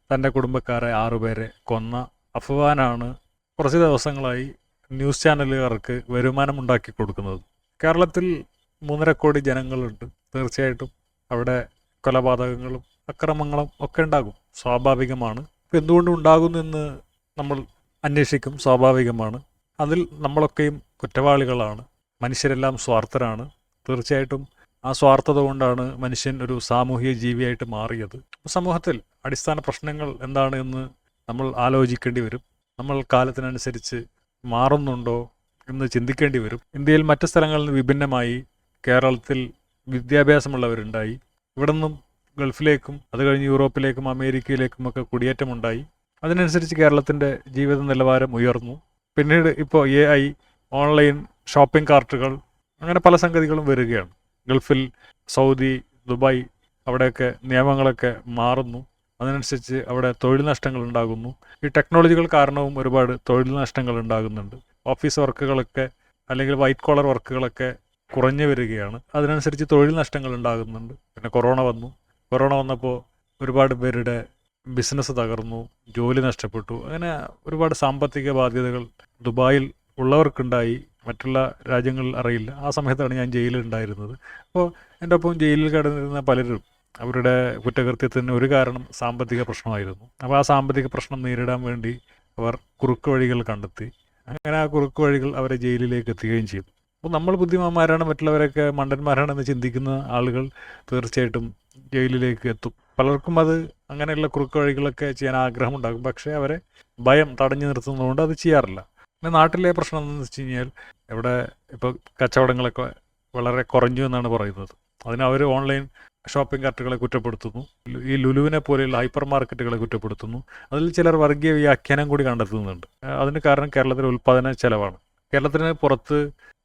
തൻ്റെ കുടുംബക്കാരെ 6 പേരെ കൊന്ന അഫ്ഗാനാണ് കുറച്ച് ദിവസങ്ങളായി ന്യൂസ് ചാനലുകാർക്ക് വരുമാനമുണ്ടാക്കി കൊടുക്കുന്നത്. കേരളത്തിൽ 3.5 കോടി ജനങ്ങളുണ്ട്. തീർച്ചയായിട്ടും അവിടെ കൊലപാതകങ്ങളും അക്രമങ്ങളും ഒക്കെ ഉണ്ടാകും, സ്വാഭാവികമാണ്. ഇപ്പം എന്തുകൊണ്ട് ഉണ്ടാകുന്നെന്ന് നമ്മൾ അന്വേഷിക്കും, സ്വാഭാവികമാണ്. അതിൽ നമ്മളൊക്കെയും കുറ്റവാളികളാണ്. മനുഷ്യരെല്ലാം സ്വാർത്ഥരാണ്. തീർച്ചയായിട്ടും ആ സ്വാർത്ഥത കൊണ്ടാണ് മനുഷ്യൻ ഒരു സാമൂഹിക ജീവിയായിട്ട് മാറിയത്. സമൂഹത്തിൽ അടിസ്ഥാന പ്രശ്നങ്ങൾ എന്താണ് എന്ന് നമ്മൾ ആലോചിക്കേണ്ടി വരും. നമ്മൾ കാലത്തിനനുസരിച്ച് മാറുന്നുണ്ടോ എന്ന് ചിന്തിക്കേണ്ടി വരും. ഇന്ത്യയിൽ മറ്റ് സ്ഥലങ്ങളിൽ നിന്ന് വിഭിന്നമായി കേരളത്തിൽ വിദ്യാഭ്യാസമുള്ളവരുണ്ടായി. ഇവിടെ നിന്നും ഗൾഫിലേക്കും അത് കഴിഞ്ഞ് യൂറോപ്പിലേക്കും അമേരിക്കയിലേക്കുമൊക്കെ കുടിയേറ്റമുണ്ടായി. അതിനനുസരിച്ച് കേരളത്തിൻ്റെ ജീവിത നിലവാരം ഉയർന്നു. പിന്നീട് ഇപ്പോൾ AI, ഓൺലൈൻ ഷോപ്പിംഗ് കാർട്ടുകൾ, അങ്ങനെ പല സംഗതികളും വരികയാണ്. ഗൾഫിൽ, സൗദി, ദുബായ് അവിടെയൊക്കെ നിയമങ്ങളൊക്കെ മാറുന്നു. അതിനനുസരിച്ച് അവിടെ തൊഴിൽ നഷ്ടങ്ങൾ ഉണ്ടാകുന്നു. ഈ ടെക്നോളജികൾ കാരണവും ഒരുപാട് തൊഴിൽ നഷ്ടങ്ങൾ ഉണ്ടാകുന്നുണ്ട്. ഓഫീസ് വർക്കുകളൊക്കെ അല്ലെങ്കിൽ വൈറ്റ് കോളർ വർക്കുകളൊക്കെ കുറഞ്ഞു വരികയാണ്. അതിനനുസരിച്ച് തൊഴിൽ നഷ്ടങ്ങൾ ഉണ്ടാകുന്നുണ്ട്. പിന്നെ കൊറോണ വന്നപ്പോൾ ഒരുപാട് പേരുടെ ബിസിനസ് തകർന്നു, ജോലി നഷ്ടപ്പെട്ടു. അങ്ങനെ ഒരുപാട് സാമ്പത്തിക ബാധ്യതകൾ ദുബായിൽ ഉള്ളവർക്കുണ്ടായി. മറ്റുള്ള രാജ്യങ്ങളിൽ അറിയില്ല. ആ സമയത്താണ് ഞാൻ ജയിലിലുണ്ടായിരുന്നത്. അപ്പോൾ എൻ്റെ ഒപ്പം ജയിലിൽ കിടന്നിരുന്ന പലരും അവരുടെ കുറ്റകൃത്യത്തിന് ഒരു കാരണം സാമ്പത്തിക പ്രശ്നമായിരുന്നു. അപ്പോൾ ആ സാമ്പത്തിക പ്രശ്നം നേരിടാൻ വേണ്ടി അവർ കുറുക്ക് വഴികൾ കണ്ടെത്തി. അങ്ങനെ ആ കുറുക്ക് വഴികൾ അവരെ ജയിലിലേക്ക് എത്തുകയും ചെയ്തു. അപ്പോൾ നമ്മൾ ബുദ്ധിമാന്മാരാണ്, മറ്റുള്ളവരൊക്കെ മണ്ടന്മാരാണെന്ന് ചിന്തിക്കുന്ന ആളുകൾ തീർച്ചയായിട്ടും ജയിലിലേക്ക് എത്തും. പലർക്കും അത് അങ്ങനെയുള്ള കുറുക്ക് വഴികളൊക്കെ ചെയ്യാൻ ആഗ്രഹമുണ്ടാകും. പക്ഷേ അവരെ ഭയം തടഞ്ഞു നിർത്തുന്നതുകൊണ്ട് അത് ചെയ്യാറില്ല. പിന്നെ നാട്ടിലെ പ്രശ്നം എന്താണെന്ന് വെച്ച് കഴിഞ്ഞാൽ ഇവിടെ ഇപ്പോൾ കച്ചവടങ്ങളൊക്കെ വളരെ കുറഞ്ഞു എന്നാണ് പറയുന്നത്. അതിന് അവർ ഓൺലൈൻ ഷോപ്പിംഗ് കാർട്ടുകളെ കുറ്റപ്പെടുത്തുന്നു. ഈ ലുലുവിനെ പോലെയുള്ള ഹൈപ്പർ മാർക്കറ്റുകളെ കുറ്റപ്പെടുത്തുന്നു. അതിൽ ചിലർ വർഗീയ വ്യാഖ്യാനം കൂടി കണ്ടെത്തുന്നുണ്ട്. അതിന് കാരണം കേരളത്തിലെ ഉൽപ്പാദന ചെലവാണ്. കേരളത്തിന് പുറത്ത്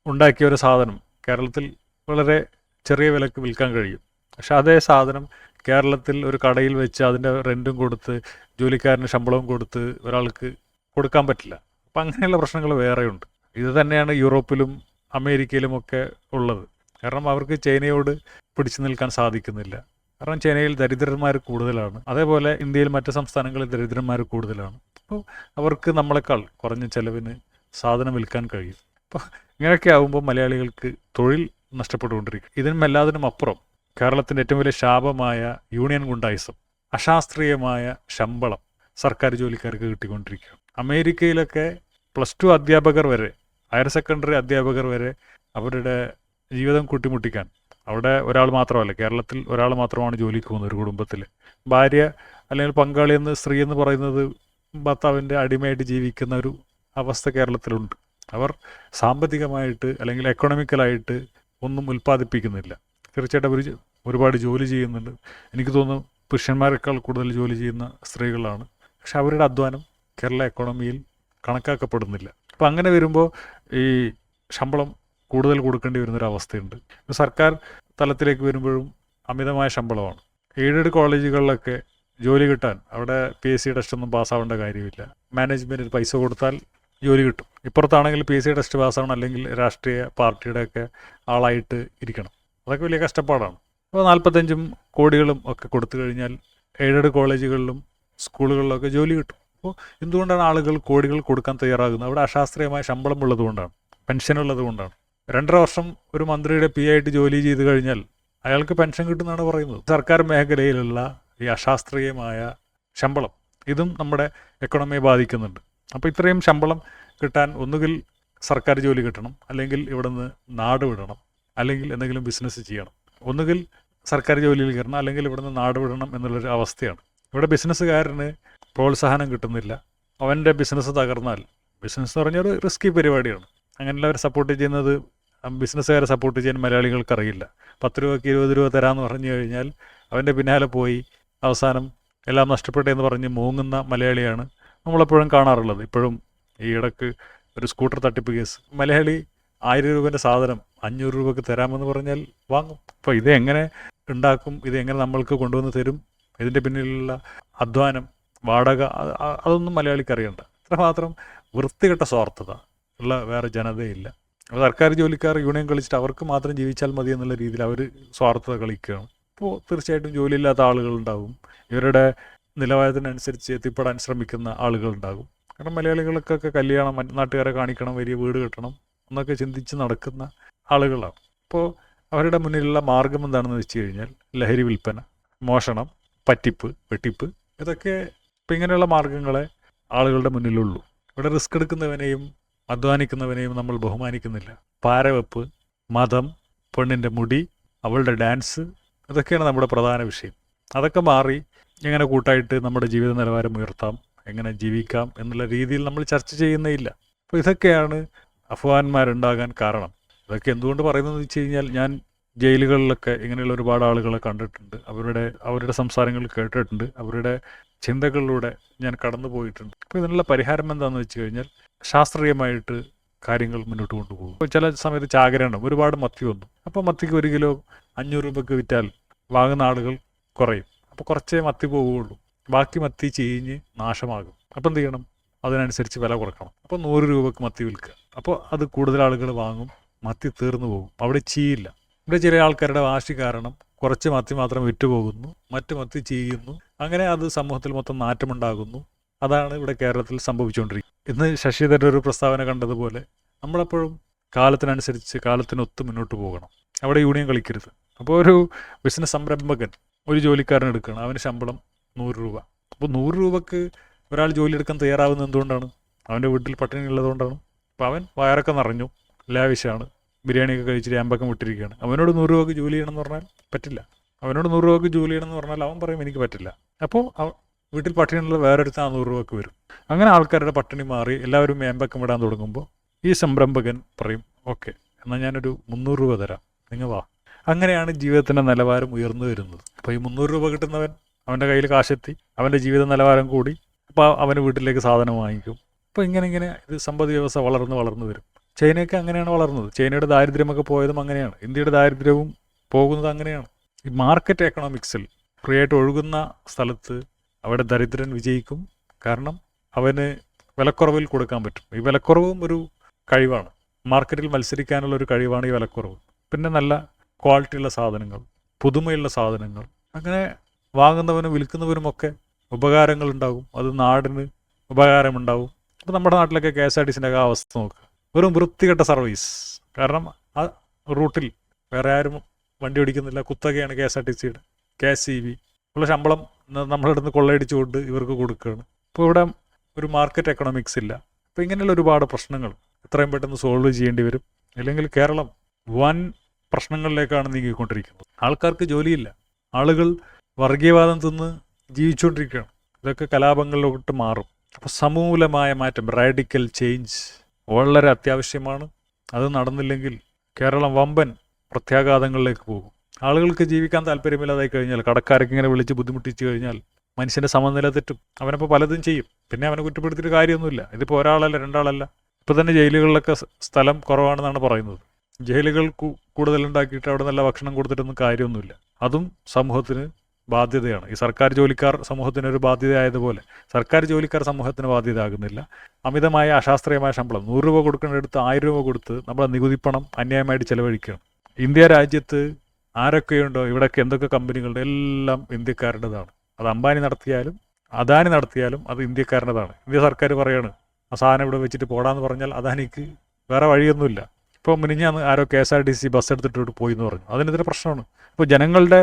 ഉണ്ടാക്കിയ ഒരു സാധനം കേരളത്തിൽ വളരെ ചെറിയ വിലക്ക് വിൽക്കാൻ കഴിയും. പക്ഷെ അതേ സാധനം കേരളത്തിൽ ഒരു കടയിൽ വെച്ച് അതിൻ്റെ റെൻറ്റും കൊടുത്ത് ജോലിക്കാരന് ശമ്പളവും കൊടുത്ത് ഒരാൾക്ക് കൊടുക്കാൻ പറ്റില്ല. അപ്പം അങ്ങനെയുള്ള പ്രശ്നങ്ങൾ വേറെയുണ്ട്. ഇത് തന്നെയാണ് യൂറോപ്പിലും അമേരിക്കയിലുമൊക്കെ ഉള്ളത്. കാരണം അവർക്ക് ചൈനയോട് പിടിച്ചു നിൽക്കാൻ സാധിക്കുന്നില്ല. കാരണം ചൈനയിൽ ദരിദ്രന്മാർ കൂടുതലാണ്. അതേപോലെ ഇന്ത്യയിൽ മറ്റ് സംസ്ഥാനങ്ങളിൽ ദരിദ്രന്മാർ കൂടുതലാണ്. അപ്പോൾ അവർക്ക് നമ്മളെക്കാൾ കുറഞ്ഞ ചെലവിന് സാധനം വിൽക്കാൻ കഴിയും. അപ്പോൾ ഇങ്ങനെയൊക്കെ ആകുമ്പോൾ മലയാളികൾക്ക് തൊഴിൽ നഷ്ടപ്പെട്ടുകൊണ്ടിരിക്കും. ഇതിനും എല്ലാത്തിനും അപ്പുറം കേരളത്തിൻ്റെ ഏറ്റവും വലിയ ശാപമായ യൂണിയൻ ഗുണ്ടായിസം, അശാസ്ത്രീയമായ ശമ്പളം സർക്കാർ ജോലിക്കാർക്ക് കിട്ടിക്കൊണ്ടിരിക്കുകയാണ്. അമേരിക്കയിലൊക്കെ +2 അധ്യാപകർ വരെ, ഹയർ സെക്കൻഡറി അധ്യാപകർ വരെ അവരുടെ ജീവിതം കൂട്ടിമുട്ടിക്കാൻ, അവിടെ ഒരാൾ മാത്രമല്ല, കേരളത്തിൽ ഒരാൾ മാത്രമാണ് ജോലിക്ക് പോകുന്നത് ഒരു കുടുംബത്തിൽ. ഭാര്യ അല്ലെങ്കിൽ പങ്കാളി സ്ത്രീ എന്ന് പറയുന്നത് ഭർത്താവിൻ്റെ അടിമയായിട്ട് ജീവിക്കുന്ന ഒരു അവസ്ഥ കേരളത്തിലുണ്ട്. അവർ സാമ്പത്തികമായിട്ട് അല്ലെങ്കിൽ എക്കണോമിക്കലായിട്ട് ഒന്നും ഉൽപ്പാദിപ്പിക്കുന്നില്ല. തീർച്ചയായിട്ടും അവർ ഒരുപാട് ജോലി ചെയ്യുന്നുണ്ട്. എനിക്ക് തോന്നുന്നു പുരുഷന്മാരെക്കാൾ കൂടുതൽ ജോലി ചെയ്യുന്ന സ്ത്രീകളാണ്. പക്ഷെ അവരുടെ അധ്വാനം കേരള എക്കോണമിയിൽ കണക്കാക്കപ്പെടുന്നില്ല. അപ്പോൾ അങ്ങനെ വരുമ്പോൾ ഈ ശമ്പളം കൂടുതൽ കൊടുക്കേണ്ടി വരുന്നൊരവസ്ഥയുണ്ട്. സർക്കാർ തലത്തിലേക്ക് വരുമ്പോഴും അമിതമായ ശമ്പളമാണ്. എയ്ഡഡ് കോളേജുകളിലൊക്കെ ജോലി കിട്ടാൻ അവിടെ PSC ടെസ്റ്റൊന്നും പാസ്സാവേണ്ട കാര്യമില്ല. മാനേജ്മെൻറ്റിന് പൈസ കൊടുത്താൽ ജോലി കിട്ടും. ഇപ്പുറത്താണെങ്കിൽ PSC ടെസ്റ്റ് പാസ്സാവണം, അല്ലെങ്കിൽ രാഷ്ട്രീയ പാർട്ടിയുടെയൊക്കെ ആളായിട്ട് ഇരിക്കണം. അതൊക്കെ വലിയ കഷ്ടപ്പാടാണ്. അപ്പോൾ 45 കോടികളും ഒക്കെ കൊടുത്തു കഴിഞ്ഞാൽ എയ്ഡഡ് കോളേജുകളിലും സ്കൂളുകളിലൊക്കെ ജോലി കിട്ടും. അപ്പോൾ എന്തുകൊണ്ടാണ് ആളുകൾ കോടികൾ കൊടുക്കാൻ തയ്യാറാകുന്നത്? അവിടെ അശാസ്ത്രീയമായ ശമ്പളം ഉള്ളതുകൊണ്ടാണ്, പെൻഷൻ ഉള്ളതുകൊണ്ടാണ്. 2.5 വർഷം ഒരു മന്ത്രിയുടെ PA ആയിട്ട് ജോലി ചെയ്ത് കഴിഞ്ഞാൽ അയാൾക്ക് പെൻഷൻ കിട്ടുമെന്നാണ് പറയുന്നത്. സർക്കാർ മേഖലയിലുള്ള ഈ അശാസ്ത്രീയമായ ശമ്പളം ഇതും നമ്മുടെ എക്കണോമിയെ ബാധിക്കുന്നുണ്ട്. അപ്പോൾ ഇത്രയും ശമ്പളം കിട്ടാൻ ഒന്നുകിൽ സർക്കാർ ജോലി കിട്ടണം, അല്ലെങ്കിൽ ഇവിടെ നിന്ന് നാട് വിടണം, അല്ലെങ്കിൽ എന്തെങ്കിലും ബിസിനസ് ചെയ്യണം. ഒന്നുകിൽ സർക്കാർ ജോലിയിൽ കയറണം, അല്ലെങ്കിൽ ഇവിടെ നിന്ന് നാട് വിടണം എന്നുള്ളൊരു അവസ്ഥയാണ്. ഇവിടെ ബിസിനസ്സുകാരന് പ്രോത്സാഹനം കിട്ടുന്നില്ല. അവൻ്റെ ബിസിനസ് തകർന്നാൽ, ബിസിനസ് എന്ന് പറഞ്ഞാൽ ഒരു റിസ്കി പരിപാടിയാണ്. അങ്ങനെയുള്ളവരെ സപ്പോർട്ട് ചെയ്യുന്നത്, ബിസിനസ്സുകാരെ സപ്പോർട്ട് ചെയ്യാൻ മലയാളികൾക്കറിയില്ല. 10 രൂപയ്ക്ക് 20 രൂപ തരാമെന്ന് പറഞ്ഞു കഴിഞ്ഞാൽ അവൻ്റെ പിന്നാലെ പോയി അവസാനം എല്ലാം നഷ്ടപ്പെട്ടെന്ന് പറഞ്ഞ് മൂങ്ങുന്ന മലയാളിയാണ് നമ്മളെപ്പോഴും കാണാറുള്ളത്. ഇപ്പോഴും ഈ ഇടയ്ക്ക് ഒരു സ്കൂട്ടർ തട്ടിപ്പ് കേസ്, മലയാളി 1000 രൂപേൻ്റെ സാധനം 500 രൂപയ്ക്ക് തരാമെന്ന് പറഞ്ഞാൽ വാങ്ങും. അപ്പോൾ ഇത് എങ്ങനെ ഉണ്ടാക്കും, ഇത് എങ്ങനെ നമ്മൾക്ക് കൊണ്ടുവന്ന് തരും, ഇതിൻ്റെ പിന്നിലുള്ള അധ്വാനം, വാടക, അതൊന്നും മലയാളിക്ക് അറിയണ്ട. അത്രമാത്രം വൃത്തികെട്ട സ്വാർത്ഥത ഉള്ള വേറെ ജനതയില്ല. അപ്പോൾ സർക്കാർ ജോലിക്കാർ യൂണിയൻ കളിച്ചിട്ട് അവർക്ക് മാത്രം ജീവിച്ചാൽ മതി എന്നുള്ള രീതിയിൽ അവർ സ്വാർത്ഥത കളിക്കുകയാണ്. അപ്പോൾ തീർച്ചയായിട്ടും ജോലിയില്ലാത്ത ആളുകളുണ്ടാവും. ഇവരുടെ നിലവാരത്തിനനുസരിച്ച് എത്തിപ്പെടാൻ ശ്രമിക്കുന്ന ആളുകളുണ്ടാകും. കാരണം മലയാളികൾക്കൊക്കെ കല്യാണം, നാട്ടുകാരെ കാണിക്കണം, വലിയ വീട് കെട്ടണം എന്നൊക്കെ ചിന്തിച്ച് നടക്കുന്ന ആളുകളാണ്. അപ്പോൾ അവരുടെ മുന്നിലുള്ള മാർഗം എന്താണെന്ന് വെച്ച് കഴിഞ്ഞാൽ ലഹരി വിൽപ്പന, മോഷണം, പറ്റിപ്പ്, വെട്ടിപ്പ്, ഇതൊക്കെ ഇപ്പം ഇങ്ങനെയുള്ള മാർഗങ്ങളെ ആളുകളുടെ മുന്നിലുള്ളൂ. ഇവിടെ റിസ്ക് എടുക്കുന്നവനെയും അധ്വാനിക്കുന്നവനെയും നമ്മൾ ബഹുമാനിക്കുന്നില്ല. പാരവെപ്പ്, മതം, പെണ്ണിൻ്റെ മുടി, അവളുടെ ഡാൻസ്, ഇതൊക്കെയാണ് നമ്മുടെ പ്രധാന വിഷയം. അതൊക്കെ മാറി എങ്ങനെ കൂട്ടായിട്ട് നമ്മുടെ ജീവിത നിലവാരം ഉയർത്താം, എങ്ങനെ ജീവിക്കാം എന്നുള്ള രീതിയിൽ നമ്മൾ ചർച്ച ചെയ്യുന്നേയില്ല. അപ്പോൾ ഇതൊക്കെയാണ് അഫ്ഗാന്മാരുണ്ടാകാൻ കാരണം. ഇതൊക്കെ എന്തുകൊണ്ട് പറയുന്നതെന്ന് വെച്ച് കഴിഞ്ഞാൽ, ഞാൻ ജയിലുകളിലൊക്കെ ഇങ്ങനെയുള്ള ഒരുപാട് ആളുകളെ കണ്ടിട്ടുണ്ട്. അവരുടെ സംസാരങ്ങൾ കേട്ടിട്ടുണ്ട്. അവരുടെ ചിന്തകളിലൂടെ ഞാൻ കടന്നു പോയിട്ടുണ്ട്. അപ്പോൾ ഇതിനുള്ള പരിഹാരം എന്താണെന്ന് വെച്ച് കഴിഞ്ഞാൽ, ശാസ്ത്രീയമായിട്ട് കാര്യങ്ങൾ മുന്നോട്ട് കൊണ്ടുപോകും. ഇപ്പോൾ ചില സമയത്ത് ചാകരയുണ്ട്, ഒരുപാട് മത്തി വന്നു. അപ്പോൾ മത്തിക്ക് 1 കിലോ 500 രൂപയ്ക്ക് വിറ്റാൽ വാങ്ങുന്ന ആളുകൾ കുറയും. അപ്പോൾ കുറച്ചേ മത്തി പോവുകയുള്ളൂ. ബാക്കി മത്തി ചീഞ്ഞ് നാശമാകും. അപ്പോൾ എന്ത് ചെയ്യണം? അതിനനുസരിച്ച് വില കുറക്കണം. അപ്പോൾ 100 രൂപയ്ക്ക് മത്തി വിൽക്കുക. അപ്പോൾ അത് കൂടുതൽ ആളുകൾ വാങ്ങും. മത്തി തീർന്നു പോകും. അവിടെ ചീയില്ല. ഇവിടെ ചില ആൾക്കാരുടെ വാശി കാരണം കുറച്ച് മത്തി മാത്രം വിറ്റുപോകുന്നു, മറ്റു മത്തി ചീയുന്നു. അങ്ങനെ അത് സമൂഹത്തിൽ മൊത്തം നാറ്റമുണ്ടാകുന്നു. അതാണ് ഇവിടെ കേരളത്തിൽ സംഭവിച്ചുകൊണ്ടിരിക്കുന്നത്. ഇന്ന് ശശിധരൻ്റെ ഒരു പ്രസ്താവന കണ്ടതുപോലെ നമ്മളെപ്പോഴും കാലത്തിനനുസരിച്ച് കാലത്തിനൊത്ത് മുന്നോട്ട് പോകണം. അവിടെ യൂണിയൻ കളിക്കരുത്. അപ്പോൾ ഒരു ബിസിനസ് സംരംഭകൻ ഒരു ജോലിക്കാരൻ എടുക്കണം, അവന് ശമ്പളം 100 രൂപ. അപ്പോൾ 100 രൂപക്ക് ഒരാൾ ജോലി എടുക്കാൻ തയ്യാറാവുന്നത് എന്തുകൊണ്ടാണ്? അവൻ്റെ വീട്ടിൽ പട്ടിണി ഉള്ളതുകൊണ്ടാണ്. അപ്പോൾ അവൻ വയറൊക്കെ നിറഞ്ഞു, ലാവിഷാണ്, ബിരിയാണിയൊക്കെ കഴിച്ചിട്ട് അമ്പക്കം വിട്ടിരിക്കുകയാണ്. അവനോട് 100 രൂപക്ക് ജോലി ചെയ്യണമെന്ന് പറഞ്ഞാൽ പറ്റില്ല. അവനോട് 100 രൂപക്ക് ജോലി ചെയ്യണമെന്ന് പറഞ്ഞാൽ അവൻ പറയും എനിക്ക് പറ്റില്ല. അപ്പോൾ വീട്ടിൽ പട്ടിണിയുള്ള വേറൊരുത്ത 100 രൂപക്ക് വരും. അങ്ങനെ ആൾക്കാരുടെ പട്ടിണി മാറി എല്ലാവരും അമ്പക്കം വിടാൻ തുടങ്ങുമ്പോൾ ഈ സംരംഭകൻ പറയും ഓക്കെ, എന്നാൽ ഞാനൊരു 300 രൂപ തരാം, നിങ്ങൾ വാ. അങ്ങനെയാണ് ജീവിതത്തിൻ്റെ നിലവാരം ഉയർന്നു വരുന്നത്. അപ്പോൾ ഈ 300 രൂപ കിട്ടുന്നവൻ, അവൻ്റെ കയ്യിൽ കാശെത്തി, അവൻ്റെ ജീവിത നിലവാരം കൂടി. അപ്പോൾ അവന് വീട്ടിലേക്ക് സാധനം വാങ്ങിക്കും. അപ്പോൾ ഇങ്ങനെ ഇത് സമ്പദ് വ്യവസ്ഥ വളർന്നു വരും. ചൈനയൊക്കെ അങ്ങനെയാണ് വളർന്നത്. ചൈനയുടെ ദാരിദ്ര്യമൊക്കെ പോയതും അങ്ങനെയാണ്. ഇന്ത്യയുടെ ദാരിദ്ര്യവും പോകുന്നത് അങ്ങനെയാണ്. ഈ മാർക്കറ്റ് എക്കണോമിക്സിൽ ഫ്രീ ആയിട്ട് ഒഴുകുന്ന സ്ഥലത്ത് അവിടെ ദരിദ്രൻ വിജയിക്കും. കാരണം അവന് വിലക്കുറവിൽ കൊടുക്കാൻ പറ്റും. ഈ വിലക്കുറവും ഒരു കഴിവാണ്. മാർക്കറ്റിൽ മത്സരിക്കാനുള്ള ഒരു കഴിവാണ് ഈ വിലക്കുറവ്. പിന്നെ നല്ല ക്വാളിറ്റിയുള്ള സാധനങ്ങൾ, പുതുമയുള്ള സാധനങ്ങൾ, അങ്ങനെ വാങ്ങുന്നവനും വിൽക്കുന്നവനുമൊക്കെ ഉപകാരങ്ങളുണ്ടാകും. അത് നാടിന് ഉപകാരമുണ്ടാവും. അപ്പോൾ നമ്മുടെ നാട്ടിലൊക്കെ KSRTCൻ്റെ ഒക്കെ അവസ്ഥ നോക്കുക. വെറും വൃത്തികെട്ട സർവീസ്. കാരണം ആ റൂട്ടിൽ വേറെ ആരും വണ്ടി ഓടിക്കുന്നില്ല. കുത്തകയാണ് KSRTCയുടെ. KSEB ഉള്ള ശമ്പളം നമ്മളുടെ അടുത്ത് കൊള്ളയടിച്ചുകൊണ്ട് ഇവർക്ക് കൊടുക്കുകയാണ്. ഇപ്പോൾ ഇവിടെ ഒരു മാർക്കറ്റ് എക്കണോമിക്സ് ഇല്ല. അപ്പോൾ ഇങ്ങനെയുള്ള ഒരുപാട് പ്രശ്നങ്ങൾ എത്രയും പെട്ടെന്ന് സോൾവ് ചെയ്യേണ്ടി വരും. അല്ലെങ്കിൽ കേരളം വൻ പ്രശ്നങ്ങളിലേക്കാണ് നീങ്ങിക്കൊണ്ടിരിക്കുന്നത്. ആൾക്കാർക്ക് ജോലിയില്ല. ആളുകൾ വർഗീയവാദം തിന്ന് ജീവിച്ചുകൊണ്ടിരിക്കുകയാണ്. ഇതൊക്കെ കലാപങ്ങളിലോട്ട് മാറും. അപ്പോൾ സമൂലമായ മാറ്റം, റാഡിക്കൽ ചേഞ്ച് വളരെ അത്യാവശ്യമാണ്. അത് നടന്നില്ലെങ്കിൽ കേരളം വമ്പൻ പ്രത്യാഘാതങ്ങളിലേക്ക് പോകും. ആളുകൾക്ക് ജീവിക്കാൻ താല്പര്യമില്ലാതായി കഴിഞ്ഞാൽ, കടക്കാരൊക്കെ ഇങ്ങനെ വിളിച്ച് ബുദ്ധിമുട്ടിച്ച് കഴിഞ്ഞാൽ മനുഷ്യൻ്റെ സമനില തെറ്റും. അവനപ്പോൾ പലതും ചെയ്യും. പിന്നെ അവനെ കുറ്റപ്പെടുത്തിയിട്ട് കാര്യമൊന്നുമില്ല. ഇതിപ്പോൾ ഒരാളല്ല, 2 ആളല്ല. ഇപ്പോൾ തന്നെ ജയിലുകളിലൊക്കെ സ്ഥലം കുറവാണെന്നാണ് പറയുന്നത്. ജയിലുകൾ കൂടുതലുണ്ടാക്കിയിട്ട് അവിടെ നല്ല ഭക്ഷണം കൊടുത്തിട്ടൊന്നും കാര്യമൊന്നുമില്ല. അതും സമൂഹത്തിന് ബാധ്യതയാണ്. ഈ സർക്കാർ ജോലിക്കാർ സമൂഹത്തിനൊരു ബാധ്യതയായതുപോലെ സർക്കാർ ജോലിക്കാർ സമൂഹത്തിന് ബാധ്യത ആകുന്നില്ല. അമിതമായ അശാസ്ത്രീയമായ ശമ്പളം, 100 രൂപ കൊടുക്കേണ്ടടുത്ത് 1000 രൂപ കൊടുത്ത് നമ്മളെ നികുതി പണം അന്യായമായിട്ട് ചെലവഴിക്കുകയാണ്. ഇന്ത്യ രാജ്യത്ത് ആരൊക്കെയുണ്ടോ, ഇവിടെയൊക്കെ എന്തൊക്കെ കമ്പനികളുടെ എല്ലാം ഇന്ത്യക്കാരുടേതാണ്. അത് അംബാനി നടത്തിയാലും അദാനി നടത്തിയാലും അത് ഇന്ത്യക്കാരുടേതാണ്. ഇന്ത്യ സർക്കാർ പറയാണ് ആ സാധനം ഇവിടെ വെച്ചിട്ട് പോടാന്ന് പറഞ്ഞാൽ അദാനിക്ക് വേറെ വഴിയൊന്നുമില്ല. ഇപ്പോൾ മിനിഞ്ഞാന്ന് ആരോ KSRTC ബസ് എടുത്തിട്ട് പോയി എന്ന് പറഞ്ഞു. അതിനെതിരെ പ്രശ്നമാണ്. ഇപ്പോൾ ജനങ്ങളുടെ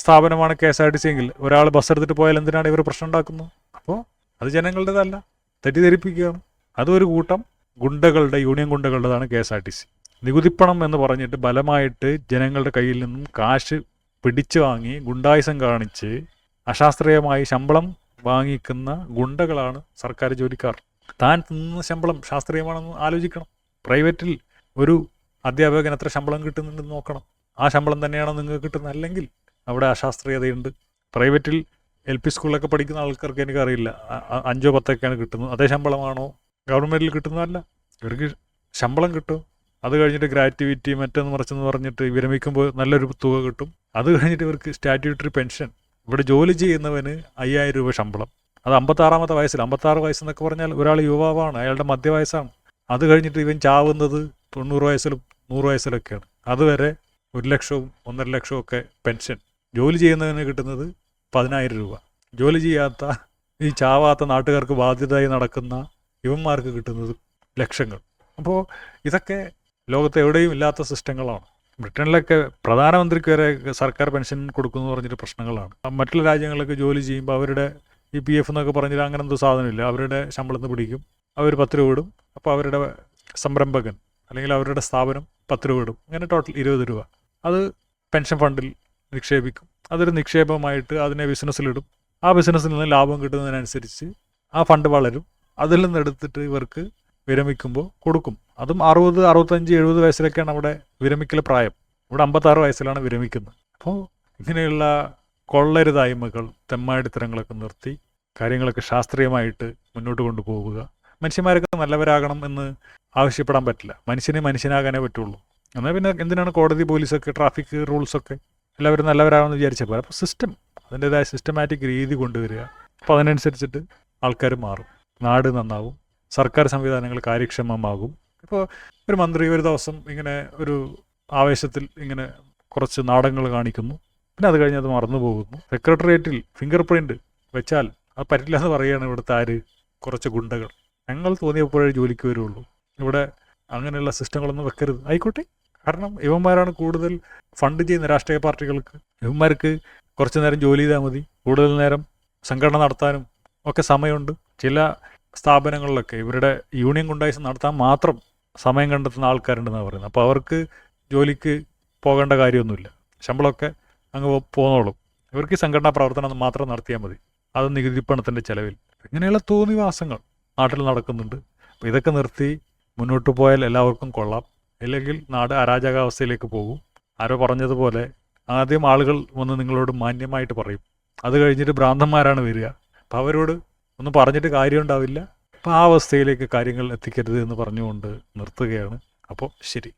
സ്ഥാപനമാണ് KSRTC എങ്കിൽ ഒരാൾ ബസ് എടുത്തിട്ട് പോയാൽ എന്തിനാണ് ഇവർ പ്രശ്നം ഉണ്ടാക്കുന്നത്? അപ്പോൾ അത് ജനങ്ങളുടേതല്ല, തെറ്റിദ്ധരിപ്പിക്കുകയാണ്. അതൊരു കൂട്ടം ഗുണ്ടകളുടെ, യൂണിയൻ ഗുണ്ടകളുടേതാണ് KSRTC. നികുതിപ്പണം എന്ന് പറഞ്ഞിട്ട് ബലമായിട്ട് ജനങ്ങളുടെ കയ്യിൽ നിന്നും കാശ് പിടിച്ചു വാങ്ങി ഗുണ്ടായുസം കാണിച്ച് അശാസ്ത്രീയമായി ശമ്പളം വാങ്ങിക്കുന്ന ഗുണ്ടകളാണ് സർക്കാർ ജോലിക്കാർ. താൻ തിന്നുന്ന ശമ്പളം ശാസ്ത്രീയമാണെന്ന് ആലോചിക്കണം. പ്രൈവറ്റിൽ ഒരു അധ്യാപകൻ എത്ര ശമ്പളം കിട്ടുന്നുണ്ടെന്ന് നോക്കണം. ആ ശമ്പളം തന്നെയാണോ നിങ്ങൾക്ക് കിട്ടുന്നത്? അല്ലെങ്കിൽ അവിടെ അശാസ്ത്രീയതയുണ്ട്. പ്രൈവറ്റിൽ LP സ്കൂളിലൊക്കെ പഠിക്കുന്ന ആൾക്കാർക്ക് എനിക്കറിയില്ല, 5 10 ഒക്കെയാണ് കിട്ടുന്നത്. അതേ ശമ്പളമാണോ ഗവൺമെൻറ്റിൽ കിട്ടുന്നതല്ല. ഇവർക്ക് ശമ്പളം കിട്ടും, അത് കഴിഞ്ഞിട്ട് ഗ്രാറ്റുവിറ്റി മറ്റൊന്ന് മറിച്ചെന്ന് പറഞ്ഞിട്ട് വിരമിക്കുമ്പോൾ നല്ലൊരു തുക കിട്ടും. അത് കഴിഞ്ഞിട്ട് ഇവർക്ക് സ്റ്റാറ്റ്യൂട്ടറി പെൻഷൻ. ഇവിടെ ജോലി ചെയ്യുന്നവന് 5000 രൂപ ശമ്പളം. അത് 56-ാമത്തെ വയസ്സിൽ. 56 വയസ്സെന്നൊക്കെ പറഞ്ഞാൽ ഒരാൾ യുവാവാണ്, അയാളുടെ മധ്യവയസ്സാണ്. അത് കഴിഞ്ഞിട്ട് ഇവൻ ചാവുന്നത് 90 വയസ്സിലും 100 വയസ്സിലൊക്കെയാണ്. അതുവരെ 1 ലക്ഷവും 1.5 ലക്ഷവും ഒക്കെ പെൻഷൻ. ജോലി ചെയ്യുന്നതിന് കിട്ടുന്നത് 10000 രൂപ. ജോലി ചെയ്യാത്ത ഈ ചാവാത്ത നാട്ടുകാർക്ക് ബാധ്യതയായി നടക്കുന്ന ഇവന്മാർക്ക് കിട്ടുന്നത് ലക്ഷങ്ങൾ. അപ്പോൾ ഇതൊക്കെ ലോകത്ത് എവിടെയും ഇല്ലാത്ത സിസ്റ്റങ്ങളാണ്. ബ്രിട്ടനിലൊക്കെ പ്രധാനമന്ത്രിക്ക് വരെ സർക്കാർ പെൻഷൻ കൊടുക്കുന്നു എന്ന് പറഞ്ഞിട്ട് പ്രശ്നങ്ങളാണ്. മറ്റുള്ള രാജ്യങ്ങളിലൊക്കെ ജോലി ചെയ്യുമ്പോൾ അവരുടെ ഈ PF എന്നൊക്കെ പറഞ്ഞാൽ അങ്ങനെ എന്തോ സാധനമില്ല. അവരുടെ ശമ്പളത്തിൽ നിന്ന് പിടിക്കും, അവർ 10 രൂപ ഇടും. അപ്പോൾ അവരുടെ സംരംഭകൻ അല്ലെങ്കിൽ അവരുടെ സ്ഥാപനം 10 രൂപ ഇടും. അങ്ങനെ ടോട്ടൽ 20 രൂപ അത് പെൻഷൻ ഫണ്ടിൽ നിക്ഷേപിക്കും. അതൊരു നിക്ഷേപമായിട്ട് അതിനെ ബിസിനസ്സിലിടും. ആ ബിസിനസ്സിൽ നിന്ന് ലാഭം കിട്ടുന്നതിനനുസരിച്ച് ആ ഫണ്ട് വളരും. അതിൽ നിന്ന് എടുത്തിട്ട് ഇവർക്ക് വിരമിക്കുമ്പോൾ കൊടുക്കും. അതും 60, 65, 70 വയസ്സിലൊക്കെയാണ് അവിടെ വിരമിക്കൽ പ്രായം. ഇവിടെ 56 വയസ്സിലാണ് വിരമിക്കുന്നത്. അപ്പോൾ ഇങ്ങനെയുള്ള കൊള്ളരുതായ്മകൾ, തെമ്മാടിത്തരങ്ങളൊക്കെ നിർത്തി കാര്യങ്ങളൊക്കെ ശാസ്ത്രീയമായിട്ട് മുന്നോട്ട് കൊണ്ടുപോവുക. മനുഷ്യന്മാരൊക്കെ നല്ലവരാകണം എന്ന് ആവശ്യപ്പെടാൻ പറ്റില്ല. മനുഷ്യന് മനുഷ്യനാകാനേ പറ്റുള്ളൂ. എന്നാൽ പിന്നെ എന്തിനാണ് കോടതി, പോലീസൊക്കെ, ട്രാഫിക് റൂൾസൊക്കെ എല്ലാവരും നല്ലവരാണെന്ന് വിചാരിച്ചപ്പോൾ? അപ്പോൾ സിസ്റ്റം, അതിൻ്റേതായ സിസ്റ്റമാറ്റിക് രീതി കൊണ്ടുവരിക. അപ്പോൾ അതിനനുസരിച്ചിട്ട് ആൾക്കാർ മാറും, നാട് നന്നാവും, സർക്കാർ സംവിധാനങ്ങൾ കാര്യക്ഷമമാകും. ഇപ്പോൾ ഒരു മന്ത്രി ഒരു ദിവസം ഇങ്ങനെ ഒരു ആവേശത്തിൽ ഇങ്ങനെ കുറച്ച് നാടകങ്ങൾ കാണിക്കുന്നു, പിന്നെ അത് കഴിഞ്ഞ് അത് മറന്നു പോകുന്നു. സെക്രട്ടേറിയറ്റിൽ ഫിംഗർ പ്രിൻ്റ് വെച്ചാൽ അത് പറ്റില്ല എന്ന് പറയുകയാണ് ഇവിടുത്തെ കുറച്ച് ഗുണ്ടകൾ. ഞങ്ങൾ തോന്നിയപ്പോഴേ ജോലിക്ക് വരുള്ളൂ. ഇവിടെ അങ്ങനെയുള്ള സിസ്റ്റങ്ങളൊന്നും വെക്കരുത്. ആയിക്കോട്ടെ, കാരണം ഇവന്മാരാണ് കൂടുതൽ ഫണ്ട് ചെയ്യുന്ന രാഷ്ട്രീയ പാർട്ടികൾക്ക്. ഇവന്മാർക്ക് കുറച്ച് നേരം ജോലി ചെയ്താൽ മതി, കൂടുതൽ നേരം സംഘടന നടത്താനും ഒക്കെ സമയമുണ്ട്. ചില സ്ഥാപനങ്ങളിലൊക്കെ ഇവരുടെ യൂണിയൻ ഗുണ്ടായിസം നടത്താൻ മാത്രം സമയം കണ്ടെത്തുന്ന ആൾക്കാരുണ്ടെന്നാണ് പറയുന്നത്. അപ്പോൾ അവർക്ക് ജോലിക്ക് പോകേണ്ട കാര്യമൊന്നുമില്ല, ശമ്പളമൊക്കെ അങ്ങ് പോന്നോളും. ഇവർക്ക് ഈ സംഘടനാ പ്രവർത്തനം മാത്രം നടത്തിയാൽ മതി, അത് നികുതിപ്പണത്തിൻ്റെ ചിലവിൽ. ഇങ്ങനെയുള്ള തോന്നിവാസങ്ങൾ നാട്ടിൽ നടക്കുന്നുണ്ട്. അപ്പോൾ ഇതൊക്കെ നിർത്തി മുന്നോട്ട് പോയാൽ എല്ലാവർക്കും കൊള്ളാം. ഇല്ലെങ്കിൽ നാട് അരാജകാവസ്ഥയിലേക്ക് പോകും. ആരോ പറഞ്ഞതുപോലെ ആദ്യം ആളുകൾ വന്ന് നിങ്ങളോട് മാന്യമായിട്ട് പറയും, അത് കഴിഞ്ഞിട്ട് ഭ്രാന്തന്മാരാണ് വരിക. അപ്പോൾ അവരോട് ഒന്നും പറഞ്ഞിട്ട് കാര്യം ഉണ്ടാവില്ല. അപ്പോൾ ആ അവസ്ഥയിലേക്ക് കാര്യങ്ങൾ എത്തിക്കരുത് എന്ന് പറഞ്ഞുകൊണ്ട് നിർത്തുകയാണ്. അപ്പോൾ ശരി.